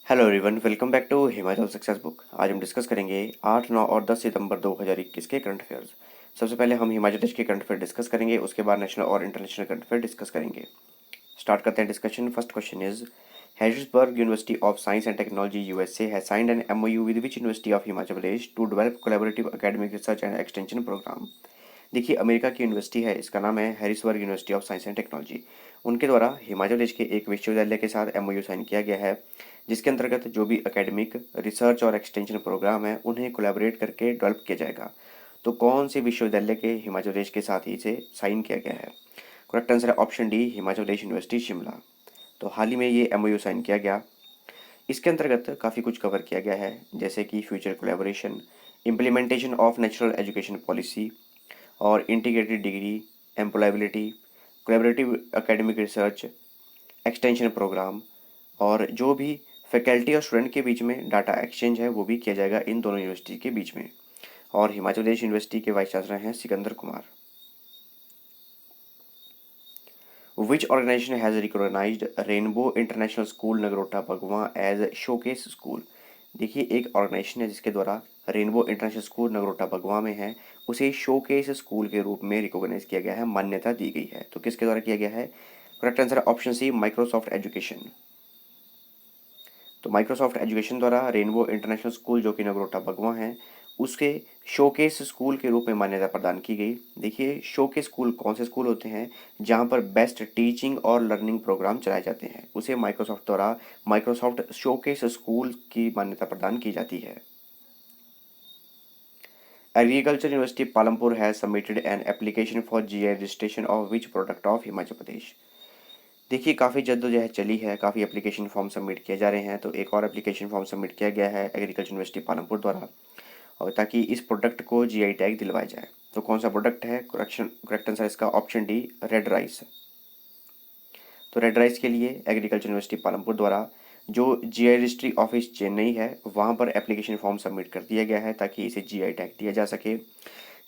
Hello everyone, welcome back to Himachal success book. आज हम discuss करेंगे 8, 9 और 10 सितंबर 2021 के करंट अफेयर्स। सबसे पहले हम हिमाचल देश के करंट अफेयर डिस्कस करेंगे, उसके बाद नेशनल और इंटरनेशनल करंट अफेयर डिस्कस करेंगे। स्टार्ट करते हैं discussion. First question is Harrisburg University of Science and Technology USA has signed an MoU with which University of Himachal Pradesh to develop collaborative academic research and extension programme. देखिए, America की university है, इसका नाम है Harrisburg University of Science and Technology. उनके द्वारा हिमाचल प्रदेश के एक विश्वविद्यालय के साथ एमओयू साइन किया गया है, जिसके अंतर्गत जो भी एकेडमिक रिसर्च और एक्सटेंशन प्रोग्राम है उन्हें कोलैबोरेट करके डेवलप किया जाएगा। तो कौन से विश्वविद्यालय के हिमाचल प्रदेश के साथ ही इसे साइन किया गया है? करेक्ट आंसर है option D, Himachal Pradesh university Shimla. तो हाल ही में ये एमओयू साइन किया गया। इसके अंतर्गत काफ़ी कुछ कवर किया गया है, जैसे कि future collaboration, implementation of national education policy और integrated degree, employability, collaborative academic research, extension program, और जो भी फैकल्टी और स्टूडेंट के बीच में डाटा एक्सचेंज है वो भी किया जाएगा इन दोनों यूनिवर्सिटी के बीच में। और हिमाचल प्रदेश यूनिवर्सिटी के वाइस चांसलर हैं Sikandar Kumar. Which organisation has recognised rainbow international school Nagrota Bagwan as showcase school. देखिए, एक ऑर्गेनाइजेशन है जिसके द्वारा rainbow international school Nagrota Bagwan में है, उसे शोकेस स्कूल के रूप में रिकॉग्नाइज किया गया है, मान्यता दी गई है। तो किसके द्वारा किया गया है? करेक्ट आंसर है ऑप्शन सी, माइक्रोसॉफ्ट एजुकेशन। तो माइक्रोसॉफ्ट एजुकेशन द्वारा रेनबो इंटरनेशनल स्कूल जो कि नगरोटा भगवां है, उसके शोकेस स्कूल के रूप में मान्यता प्रदान की गई। देखिए, शोकेस स्कूल कौन से स्कूल होते हैं? जहां पर बेस्ट टीचिंग और लर्निंग प्रोग्राम चलाए जाते हैं, उसे माइक्रोसॉफ्ट द्वारा माइक्रोसॉफ्ट शोकेस स्कूल की मान्यता प्रदान की जाती है। Agriculture university Palampur has submitted an application for GI registration of which product of Himachal Pradesh. देखिए, काफ़ी जद्दोजहद चली है, काफ़ी एप्लीकेशन फॉर्म सबमिट किए जा रहे हैं, तो एक और एप्लीकेशन फॉर्म सबमिट किया गया है एग्रीकल्चर यूनिवर्सिटी पालमपुर द्वारा, और ताकि इस प्रोडक्ट को जीआई टैग दिलवाया जाए। तो कौन सा प्रोडक्ट है? करेक्ट आंसर इसका ऑप्शन डी, रेड राइस। तो रेड राइस के लिए एग्रीकल्चर यूनिवर्सिटी पालमपुर द्वारा जो जीआई रजिस्ट्री ऑफिस चेन्नई है वहाँ पर एप्लीकेशन फॉर्म सबमिट कर दिया गया है ताकि इसे जीआई टैग दिया जा सके।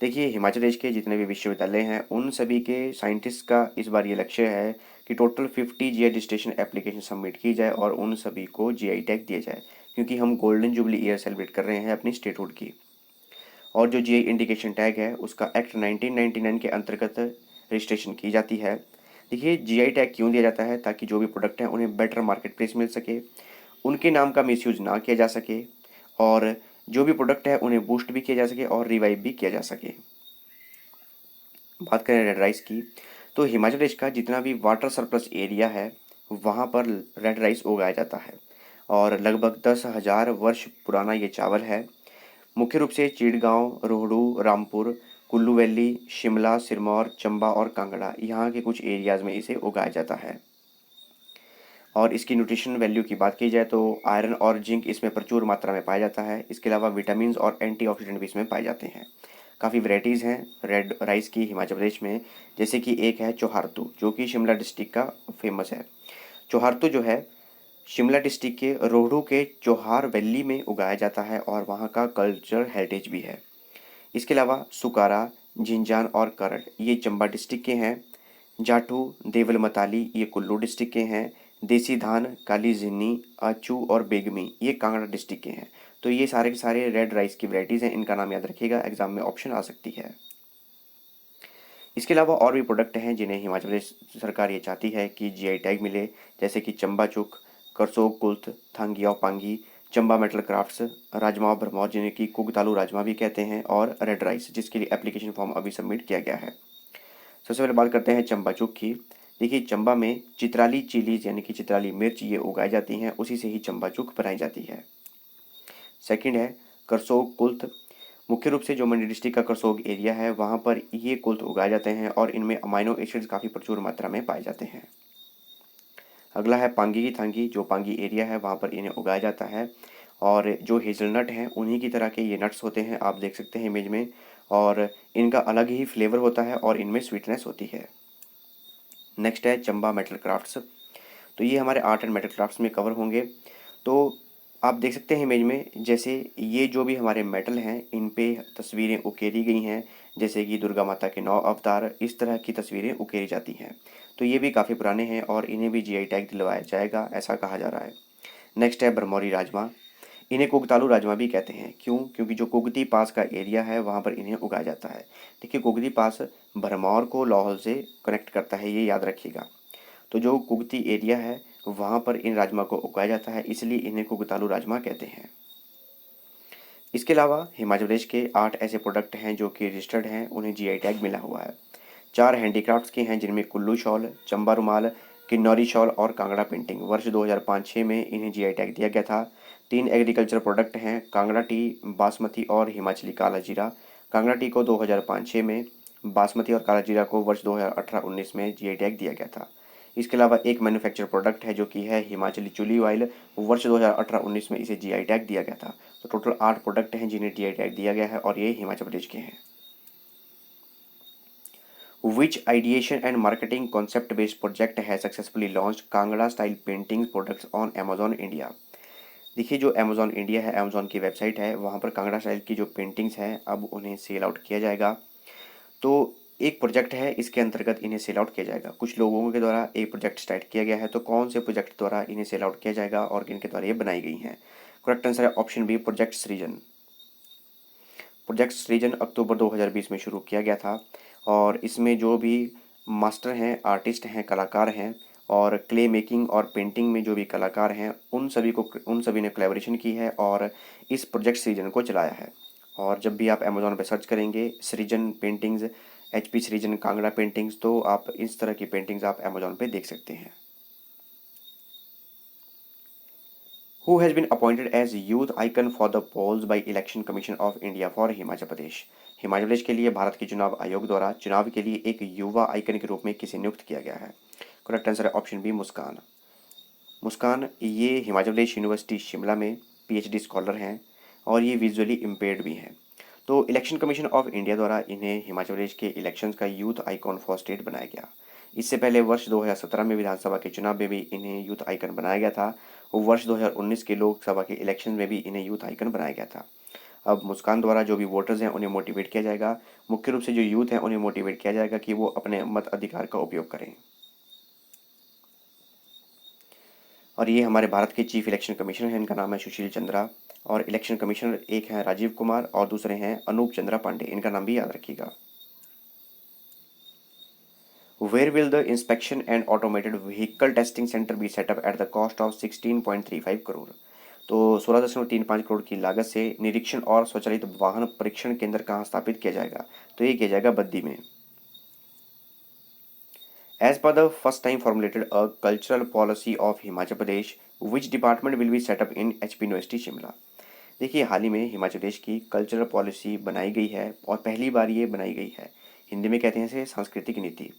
देखिए, हिमाचल प्रदेश के जितने भी विश्वविद्यालय हैं उन सभी के साइंटिस्ट का इस बार ये लक्ष्य है कि total 50 GI registration application submit की जाए और उन सभी को जीआई टैग दिया जाए, क्योंकि हम गोल्डन जुबली ईयर सेलिब्रेट कर रहे हैं अपनी स्टेटहुड की। और जो जीआई इंडिकेशन टैग है उसका एक्ट 1999 के अंतर्गत रजिस्ट्रेशन की जाती है। देखिए, जीआई टैग क्यों दिया जाता है? ताकि जो भी प्रोडक्ट हैं उन्हें बेटर मार्केट प्लेस मिल सके, उनके नाम का मिसयूज ना किया जा सके, और जो भी प्रोडक्ट है उन्हें बूस्ट भी किया जा सके और रिवाइव भी किया जा सके। बात करें रेड राइस की, तो हिमाचल प्रदेश का जितना भी वाटर सरप्लस एरिया है वहाँ पर रेड राइस उगाया जाता है, और लगभग 10,000 वर्ष पुराना ये चावल है। मुख्य रूप से चिड़गांव, रोहडू, रामपुर, कुल्लू वैली, शिमला, सिरमौर, चंबा और कांगड़ा, यहाँ के कुछ एरियाज में इसे उगाया जाता है। और इसकी न्यूट्रिशन वैल्यू की बात की जाए तो आयरन और जिंक इसमें प्रचुर मात्रा में पाया जाता है। इसके अलावा विटामिन और एंटीऑक्सीडेंट भी इसमें पाए जाते हैं। काफ़ी वैरायटीज़ हैं रेड राइस की हिमाचल प्रदेश में, जैसे कि एक है चौहारतू जो कि शिमला डिस्ट्रिक्ट का फेमस है। चौहारतू जो है शिमला डिस्ट्रिक्ट के रोहडू के चौहार वैली में उगाया जाता है और वहाँ का कल्चरल हेरिटेज भी है। इसके अलावा सुकारा, झिंजान और करड़ ये चंबा डिस्ट्रिक्ट के हैं। जाटू, देवल मताली ये कुल्लू डिस्ट्रिक्ट के हैं। देसी धान, काली जिन्नी, आचू और बेगमी ये कांगड़ा डिस्ट्रिक्ट के हैं। तो ये सारे के सारे रेड राइस की वैरायटीज़ हैं, इनका नाम याद रखिएगा, एग्जाम में ऑप्शन आ सकती है। इसके अलावा और भी प्रोडक्ट हैं जिन्हें हिमाचल प्रदेश सरकार ये चाहती है कि जीआई टैग मिले, जैसे कि चंबा चुक, करसोग कुल्थ, थांगियाओ पांगी, चंबा मेटल क्राफ्ट्स, राजमा और भरमौर जिन्हें कि कुगतालू राजमा भी कहते हैं, और रेड राइस जिसके लिए एप्लीकेशन फॉर्म अभी सबमिट किया गया है। सबसे पहले बात करते हैं चंबा चुक की। देखिए, चंबा में चित्राली चिलीज यानी कि चित्राली मिर्च ये उगाई जाती हैं, उसी से ही चंबा चुक बनाई जाती है। सेकंड है करसोग कुल्थ। मुख्य रूप से जो मंडी डिस्ट्रिक्ट का करसोग एरिया है वहाँ पर ये कुल्थ उगाए जाते हैं और इनमें अमाइनो एसिड्स काफ़ी प्रचुर मात्रा में पाए जाते हैं। अगला है पांगी की थांगी, जो पांगी एरिया है वहाँ पर इन्हें उगाया जाता है, और जो हेज़लनट हैं उन्हीं की तरह के ये नट्स होते हैं, आप देख सकते हैं इमेज में, और इनका अलग ही फ्लेवर होता है और इनमें स्वीटनेस होती है। नेक्स्ट है चंबा मेटल क्राफ्ट्स। तो ये हमारे आर्ट एंड मेटल क्राफ्ट्स में कवर होंगे। तो आप देख सकते हैं इमेज में, जैसे ये जो भी हमारे मेटल हैं इन पे तस्वीरें उकेरी गई हैं, जैसे कि दुर्गा माता के 9 अवतार, इस तरह की तस्वीरें उकेरी जाती हैं। तो ये भी काफ़ी पुराने हैं और इन्हें भी जीआई टैग दिलवाया जाएगा ऐसा कहा जा रहा है। नेक्स्ट है भरमौरी राजमा। इन्हें कुगतालू राजमा भी कहते हैं। क्यों? क्योंकि जो कुगती पास का एरिया है वहाँ पर इन्हें उगाया जाता है। देखिए, कुगती पास भरमौर को लाहौल से कनेक्ट करता है, ये याद रखिएगा। तो जो कुगती एरिया है वहाँ पर इन राजमा को उगाया जाता है, इसलिए इन्हें कुगतालू राजमा कहते हैं। इसके अलावा हिमाचल प्रदेश के 8 ऐसे प्रोडक्ट हैं जो कि रजिस्टर्ड हैं, उन्हें जीआई टैग मिला हुआ है। 4 हैंडीक्राफ्ट्स के हैं, जिनमें कुल्लू शॉल, चंबा रुमाल, किन्नौरी शॉल और कांगड़ा पेंटिंग। वर्ष 2005-6 में इन्हें जीआई टैग दिया गया था। 3 एग्रीकल्चर प्रोडक्ट हैं, कांगड़ा टी, बासमती और हिमाचली काला जीरा। कांगड़ा टी को 2005-6 में, बासमती और काला जीरा को वर्ष 2018-19 में जीआई टैग दिया गया था। इसके अलावा एक मैन्युफैक्चर प्रोडक्ट है जो कि है हिमाचली चुली ऑयल। वर्ष 2018-19 में इसे जीआई टैग दिया गया था। तो टोटल 8 प्रोडक्ट हैं जिन्हें जीआई टैग दिया गया है और ये हिमाचल प्रदेश के हैं। Which ideation and marketing concept based project has successfully launched Kangra style painting products on Amazon India? देखिए, जो अमेजोन इंडिया है, अमेजोन की वेबसाइट है, वहाँ पर कांगड़ा स्टाइल की जो पेंटिंग्स हैं अब उन्हें सेल आउट किया जाएगा। तो एक प्रोजेक्ट है, इसके अंतर्गत इन्हें सेल आउट किया जाएगा। कुछ लोगों के द्वारा एक प्रोजेक्ट स्टार्ट किया गया है, तो कौन से प्रोजेक्ट द्वारा इन्हें सेल आउट किया जाएगा और किनके द्वारा ये बनाई गई हैं? करेक्ट आंसर है ऑप्शन बी, प्रोजेक्ट सृजन। प्रोजेक्ट सृजन अक्टूबर 2020 में शुरू किया गया था और इसमें जो भी मास्टर हैं, आर्टिस्ट हैं, कलाकार हैं और क्ले मेकिंग और पेंटिंग में जो भी कलाकार हैं, उन सभी ने कोलैबोरेशन की है और इस प्रोजेक्ट सृजन को चलाया है। और जब भी आप अमेजोन पर सर्च करेंगे सृजन पेंटिंग्स, एचपी सृजन कांगड़ा पेंटिंग्स, तो आप इस तरह की पेंटिंग्स आप अमेजोन पे देख सकते हैं। Who has been appointed as youth icon for the polls by Election Commission of India for Himachal Pradesh? Himachal Pradesh के लिए भारत के चुनाव आयोग द्वारा चुनाव के लिए एक युवा आइकन के रूप में किसे नियुक्त किया गया है? करेक्ट आंसर है ऑप्शन बी, मुस्कान। मुस्कान ये हिमाचल प्रदेश यूनिवर्सिटी शिमला में पीएचडी स्कॉलर हैं और ये विजुअली इम्पेयर्ड भी हैं। तो इलेक्शन कमीशन ऑफ इंडिया द्वारा इन्हें हिमाचल प्रदेश के इलेक्शंस का यूथ आइकॉन फॉर स्टेट बनाया गया। इससे पहले वर्ष 2017 में विधानसभा के चुनाव में भी इन्हें यूथ आइकन बनाया गया था और वर्ष 2019 के लोकसभा के इलेक्शन में भी इन्हें यूथ आइकन बनाया गया था। अब मुस्कान द्वारा जो भी वोटर्स हैं उन्हें मोटिवेट किया जाएगा, मुख्य रूप से जो यूथ हैं उन्हें मोटिवेट किया जाएगा कि वो अपने मत अधिकार का उपयोग करें। और ये हमारे भारत के चीफ इलेक्शन कमिश्नर हैं, इनका नाम है सुशील चंद्रा। और इलेक्शन कमिश्नर एक हैं राजीव कुमार और दूसरे हैं अनूप चंद्रा पांडे, इनका नाम भी याद रखिएगा। Where will the inspection and automated vehicle testing center be set up at the cost of 16.35 crore? तो 16.35 करोड़ की लागत से निरीक्षण और स्वचालित वाहन परीक्षण केंद्र कहाँ स्थापित किया जाएगा? तो ये किया जाएगा बद्दी में। As per the first time formulated a cultural policy of Himachal Pradesh, which department will be set up in HP university Shimla? देखिए, हाल ही में हिमाचल प्रदेश की कल्चरल पॉलिसी बनाई गई है और पहली बार ये बनाई गई है। हिंदी में कहते हैं इसे सांस्कृतिक नीति।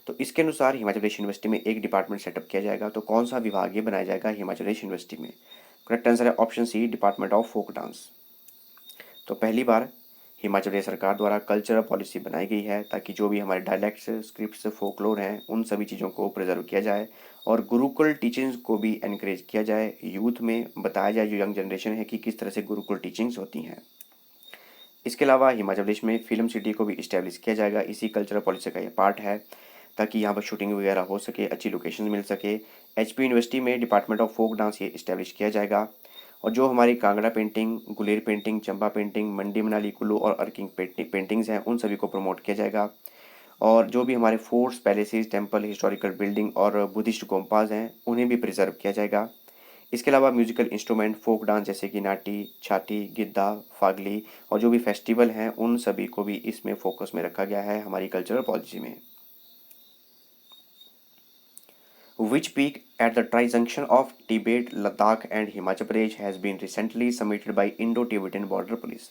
तो इसके अनुसार हिमाचल प्रदेश यूनिवर्सिटी में एक डिपार्टमेंट सेटअप किया जाएगा। तो कौन सा विभाग ये बनाया जाएगा हिमाचल प्रदेश यूनिवर्सिटी में? करेक्ट आंसर है option C, department of folk dance. तो पहली बार हिमाचल प्रदेश सरकार द्वारा कल्चरल पॉलिसी बनाई गई है ताकि जो भी हमारे डायलैक्ट्स, स्क्रिप्ट्स, फोकलोर हैं, उन सभी चीज़ों को प्रिजर्व किया जाए और गुरुकुल टीचिंग्स को भी एनकरेज किया जाए। यूथ में बताया जाए, जो यंग जनरेशन है, कि किस तरह से गुरुकुल टीचिंग्स होती हैं। इसके अलावा हिमाचल प्रदेश में फिल्म सिटी को भी इस्टेब्लिश किया जाएगा, इसी कल्चरल पॉलिसी का ये पार्ट है, ताकि यहाँ पर शूटिंग वगैरह हो सके, अच्छी लोकेशन मिल सके। एचपी यूनिवर्सिटी में डिपार्टमेंट ऑफ फोक डांस ये इस्टेब्लिश किया जाएगा। और जो हमारी Kangra painting, Guler painting, Chamba painting, Mandi Manali Kullu और अर्किंग पेंटिंग्स हैं, उन सभी को प्रमोट किया जाएगा। और जो भी हमारे forts, palaces, temple, historical building और बुद्धिस्ट गोम्पाज हैं, उन्हें भी प्रिजर्व किया जाएगा। इसके अलावा म्यूजिकल इंस्ट्रूमेंट, फोक डांस जैसे कि नाटी, छाटी, गिद्दा, फागली और जो भी फेस्टिवल हैं, उन सभी को भी इसमें फोकस में रखा गया है हमारी कल्चरल पॉलिसी में। Which peak at the tri-junction of Tibet, Ladakh and Himachal Pradesh has been recently summited by Indo-Tibetan Border Police?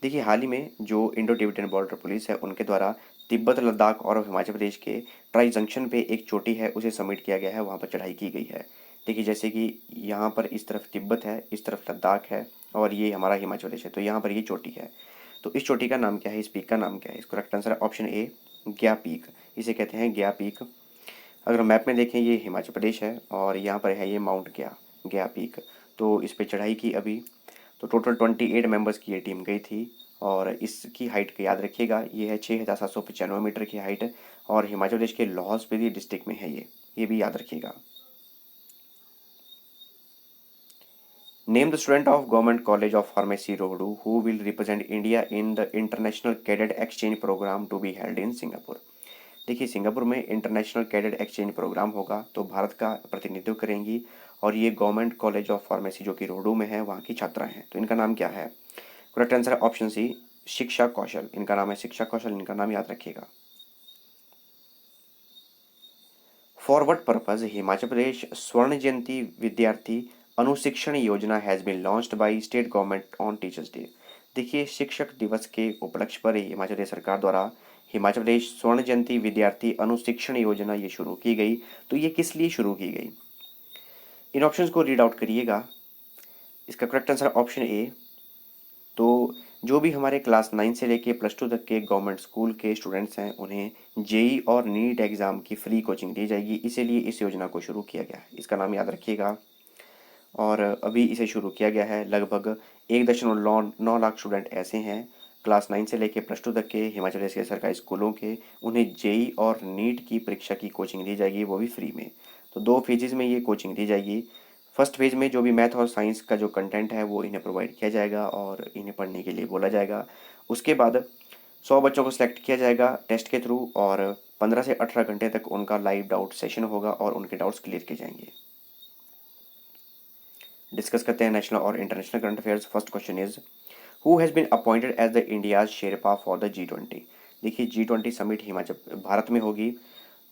देखिए, हाल ही में जो इंडो टिबेटन बॉर्डर पुलिस है उनके द्वारा तिब्बत, लद्दाख और हिमाचल प्रदेश के ट्राई जंक्शन पे एक चोटी है, उसे समिट किया गया है, वहाँ पर चढ़ाई की गई है। देखिए, जैसे कि यहाँ पर इस तरफ तिब्बत है, इस तरफ लद्दाख है और ये हमारा हिमाचल प्रदेश है, तो यहाँ पर ये चोटी है। तो इस चोटी का नाम क्या है, इस पीक का नाम क्या है? इसका करेक्ट आंसर है ऑप्शन ए, गया पीक। इसे कहते हैं गया पीक। अगर मैप में देखें, ये हिमाचल प्रदेश है और यहाँ पर है ये माउंट गया पीक। तो इस पर चढ़ाई की अभी। तो टोटल 28 मेंबर्स की ये टीम गई थी और इसकी हाइट का याद रखिएगा, ये है 6,795 मीटर की हाइट और हिमाचल प्रदेश के लाहौल स्पीति डिस्ट्रिक्ट में है ये भी याद रखिएगा। Name the student of government college of pharmacy Rohru who will represent India in the international cadet exchange programme to be held in Singapore. देखिए सिंगापुर में इंटरनेशनल कैडेट एक्सचेंज प्रोग्राम होगा तो भारत का प्रतिनिधित्व करेंगी और ये गवर्नमेंट कॉलेज ऑफ फार्मेसी जो कि रोहडू में है वहाँ की छात्रा हैं। तो इनका नाम क्या है? करेक्ट आंसर है ऑप्शन सी, शिक्षा कौशल। इनका नाम है शिक्षा कौशल, इनका नाम याद रखिएगा। For what purpose Himachal Pradesh Swarna Jayanti Vidyarthi Anushikshan Yojana has been launched by state government on teachers day. देखिए शिक्षक दिवस के उपलक्ष्य पर हिमाचल प्रदेश सरकार द्वारा हिमाचल प्रदेश स्वर्ण जयंती विद्यार्थी अनुशिक्षण योजना ये शुरू की गई। तो ये किस लिए शुरू की गई? इन ऑप्शंस को रीड आउट करिएगा। इसका करेक्ट आंसर ऑप्शन ए। तो जो भी हमारे क्लास 9 से लेके +2 तक के गवर्नमेंट स्कूल के स्टूडेंट्स हैं उन्हें जेई और नीट एग्ज़ाम की फ्री कोचिंग दी जाएगी, इसीलिए इस योजना को शुरू किया गया है। इसका नाम याद रखिएगा। और अभी इसे शुरू किया गया है। लगभग 1.9 लाख स्टूडेंट ऐसे हैं क्लास 9 से लेके +2 तक के हिमाचल प्रदेश के सरकारी स्कूलों के, उन्हें जेई और नीट की परीक्षा की कोचिंग दी जाएगी, वो भी फ्री में। तो 2 फेजेज़ में ये कोचिंग दी जाएगी। फर्स्ट फेज़ में जो भी मैथ और साइंस का जो कंटेंट है वो इन्हें प्रोवाइड किया जाएगा और इन्हें पढ़ने के लिए बोला जाएगा। उसके बाद 100 बच्चों को सिलेक्ट किया जाएगा टेस्ट के थ्रू और 15 से 18 घंटे तक उनका लाइव डाउट सेशन होगा और उनके डाउट्स क्लियर किए जाएंगे। डिस्कस करते हैं नेशनल और international current affairs. First question is who has been appointed as the India's sherpa for the G20। देखिए G20 समिट हिमाचल भारत में होगी,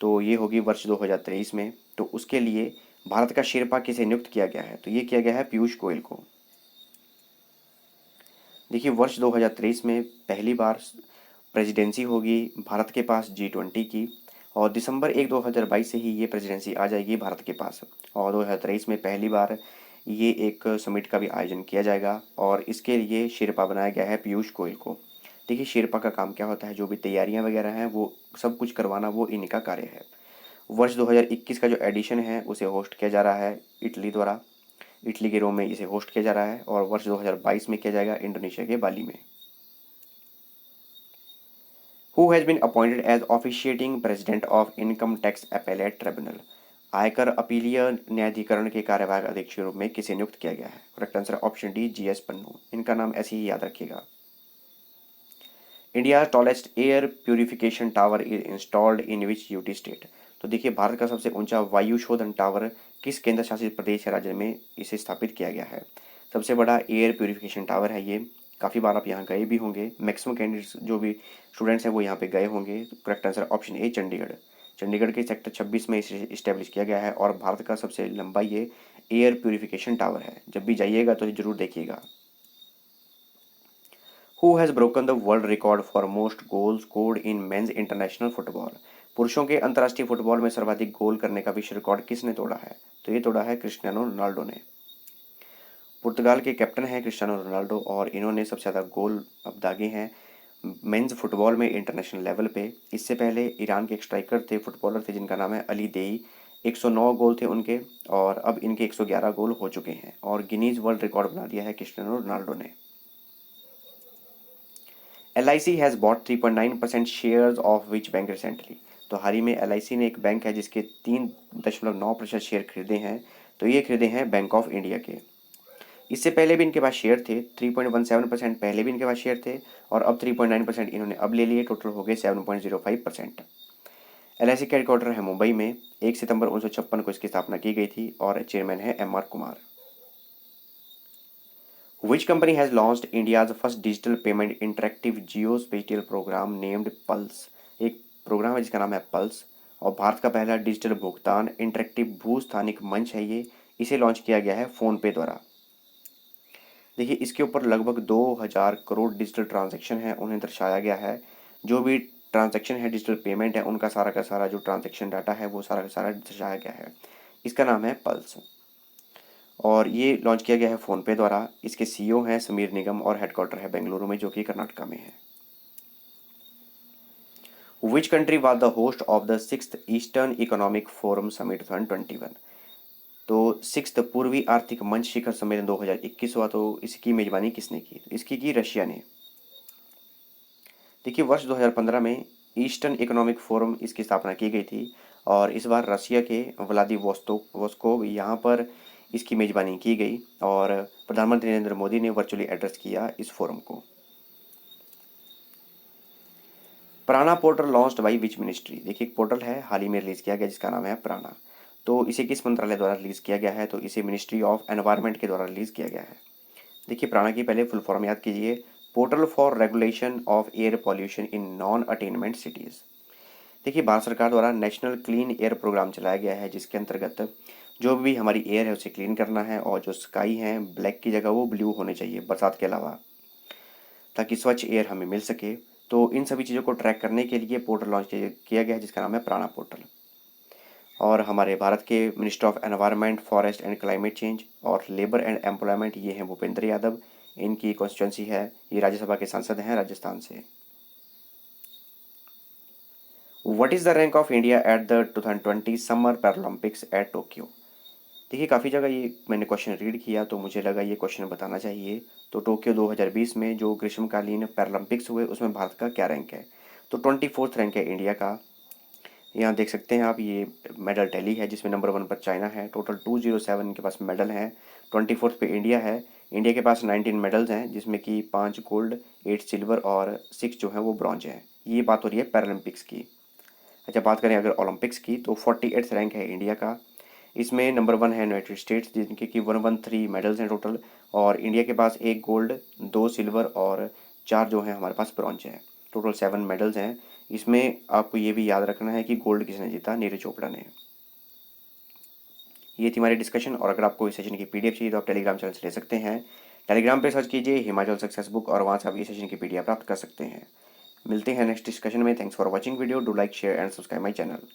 तो ये होगी वर्ष 2023 में। तो उसके लिए भारत का शेरपा किसे नियुक्त किया गया है? तो ये किया गया है पीयूष गोयल को। देखिए वर्ष 2023 में पहली बार प्रेसिडेंसी होगी भारत के पास G20 की, और दिसंबर 1 2022 से ही ये प्रेसिडेंसी आ जाएगी भारत के पास। और 2023 में पहली बार ये एक समिट का भी आयोजन किया जाएगा और इसके लिए शेरपा बनाया गया है पीयूष गोयल को। देखिए शेरपा का काम क्या होता है? जो भी तैयारियां वगैरह हैं वो सब कुछ करवाना वो इन्हीं का कार्य है। वर्ष 2021 का जो एडिशन है उसे होस्ट किया जा रहा है इटली द्वारा, इटली के रोम में इसे होस्ट किया जा रहा है, और वर्ष 2022 में किया जाएगा इंडोनेशिया के बाली में। Who has been appointed as officiating president of income tax appellate tribunal. आयकर अपीलीय न्यायाधिकरण के कार्यवाहक अध्यक्ष के रूप में किसे नियुक्त किया गया है? Correct answer option D, GS Pannu. इनका नाम ऐसे ही याद रखिएगा। India tallest air purification tower is installed in which UT state. तो देखिए भारत का सबसे ऊंचा वायु शोधन टावर किस केंद्र शासित प्रदेश या राज्य में इसे स्थापित किया गया है? सबसे बड़ा एयर प्यूरिफिकेशन टावर है ये। काफ़ी बार आप यहाँ गए भी होंगे, मैक्सिमम कैंडिडेट्स जो भी स्टूडेंट्स हैं वो यहाँ पे गए होंगे। तो correct answer option A, Chandigarh. Chandigarh के सेक्टर 26 में इसे इस्टेब्लिश किया गया है और भारत का सबसे लंबा ये एयर प्यूरिफिकेशन टावर है। जब भी जाइएगा तो जरूर देखिएगा। Who has broken the world record for most goals scored in men's international football. पुरुषों के अंतर्राष्ट्रीय फुटबॉल में सर्वाधिक गोल करने का विश्व रिकॉर्ड किसने तोड़ा है? तो ये तोड़ा है क्रिस्टियानो रोनाल्डो ने। पुर्तगाल के कैप्टन हैं क्रिस्टियानो रोनाल्डो और इन्होंने सबसे ज़्यादा गोल अब दागे हैं मेंस फुटबॉल में इंटरनेशनल लेवल पे। इससे पहले ईरान के एक स्ट्राइकर थे, फुटबॉलर थे जिनका नाम है अली देई। 109 गोल थे उनके और अब इनके 111 गोल हो चुके हैं और गिनीज वर्ल्ड रिकॉर्ड बना दिया है क्रिस्टियानो रोनाल्डो ने। LIC has bot 3.9% shares of which bank recently. तो हाल ही में LIC ने एक बैंक है जिसके 3.9% शेयर खरीदे हैं। तो ये खरीदे हैं बैंक ऑफ इंडिया के। इससे पहले भी इनके पास शेयर थे 3.17%, पहले भी इनके पास शेयर थे और अब 3.9% इन्होंने अब ले लिए, टोटल हो गए 7.05%। LIC का हेडक्वार्टर है मुंबई में। 1 सितंबर 1956 को इसकी स्थापना की गई थी और चेयरमैन है MR Kumar. Which company has launched India's first digital payment interactive geospatial program named Pulse। एक प्रोग्राम है जिसका नाम है पल्स और भारत का पहला डिजिटल भुगतान इंटरेक्टिव भूस्थानिक मंच है ये। इसे लॉन्च किया गया है फ़ोन पे द्वारा। देखिए इसके ऊपर लगभग 2000 करोड़ डिजिटल ट्रांजैक्शन है उन्हें दर्शाया गया है। जो भी ट्रांजैक्शन है डिजिटल पेमेंट है उनका सारा का सारा जो ट्रांजैक्शन डाटा है वो सारा का सारा दर्शाया गया है। इसका नाम है पल्स और ये लॉन्च किया गया है फ़ोनपे द्वारा। इसके CEO हैं समीर निगम और हेडक्वार्टर है बेंगलुरु में जो कि कर्नाटका में है। Which country was the host of the 6th eastern economic forum summit 2021। तो 6th पूर्वी आर्थिक मंच शिखर सम्मेलन 2021 हुआ, तो इसकी मेजबानी किसने की? तो इसकी की रशिया ने। देखिए वर्ष 2015 में ईस्टर्न इकोनॉमिक फोरम इसकी स्थापना की गई थी और इस बार रशिया के व्लादिवोस्तोक यहाँ पर इसकी मेज़बानी की गई और प्रधानमंत्री नरेंद्र मोदी ने वर्चुअली एड्रेस किया इस फोरम को। प्राणा portal launched by which ministry. देखिए एक पोर्टल है हाल ही में रिलीज़ किया गया जिसका नाम है प्राणा। तो इसे किस मंत्रालय द्वारा रिलीज़ किया गया है? तो इसे मिनिस्ट्री ऑफ एनवायरनमेंट के द्वारा रिलीज़ किया गया है। देखिए प्राणा की पहले फुल फॉर्म याद कीजिए, portal for regulation of air pollution in non attainment cities. देखिए भारत सरकार द्वारा नेशनल क्लीन एयर प्रोग्राम चलाया गया है जिसके अंतर्गत जो भी हमारी एयर है उसे क्लीन करना है और जो स्काई है ब्लैक की जगह वो ब्लू होने चाहिए बरसात के अलावा, ताकि स्वच्छ एयर हमें मिल सके। तो इन सभी चीज़ों को ट्रैक करने के लिए पोर्टल लॉन्च किया गया है जिसका नाम है प्राणा पोर्टल। और हमारे भारत के minister of environment forest and climate change और लेबर एंड एम्प्लॉयमेंट ये हैं भूपेंद्र यादव। इनकी कॉन्स्टिट्यूंसी है, ये राज्यसभा के सांसद हैं राजस्थान से। What is the rank of India at the 2020 summer Paralympics eight Tokyo. देखिए काफ़ी जगह ये मैंने क्वेश्चन रीड किया तो मुझे लगा ये क्वेश्चन बताना चाहिए। तो टोक्यो 2020 में जो ग्रीष्मकालीन पैरालंपिक्स हुए उसमें भारत का क्या रैंक है? तो 24th रैंक है इंडिया का। यहाँ देख सकते हैं आप, ये मेडल टैली है जिसमें नंबर 1 पर चाइना है, टोटल 207 इनके पास मेडल हैं। 24th पे इंडिया है। इंडिया के पास 19 मेडल्स हैं जिसमें कि 5 गोल्ड, 8 सिल्वर और 6 जो हैं वो ब्रॉन्ज हैं। ये बात हो रही है पैरालंपिक्स की। अच्छा बात करें अगर ओलंपिक्स की तो 48th रैंक है इंडिया का। इसमें नंबर 1 है यूनाइटेड स्टेट्स जिनके कि 113 मेडल्स हैं टोटल, और इंडिया के पास 1 गोल्ड, 2 सिल्वर और 4 जो हैं हमारे पास ब्रॉन्ज हैं। टोटल 7 मेडल्स हैं। इसमें आपको ये भी याद रखना है कि गोल्ड किसने जीता? नीरज चोपड़ा ने। ये थी हमारी डिस्कशन, और अगर आपको इस सेशन की पीडीएफ चाहिए तो आप टेलीग्राम चैनल से ले सकते हैं। टेलीग्राम पे सर्च कीजिए हिमाचल सक्सेस बुक और वहाँ से आप इस सेशन की पीडीएफ प्राप्त कर सकते हैं। मिलते हैं नेक्स्ट डिस्कशन में। Thanks for watching video. Do like share and subscribe my channel.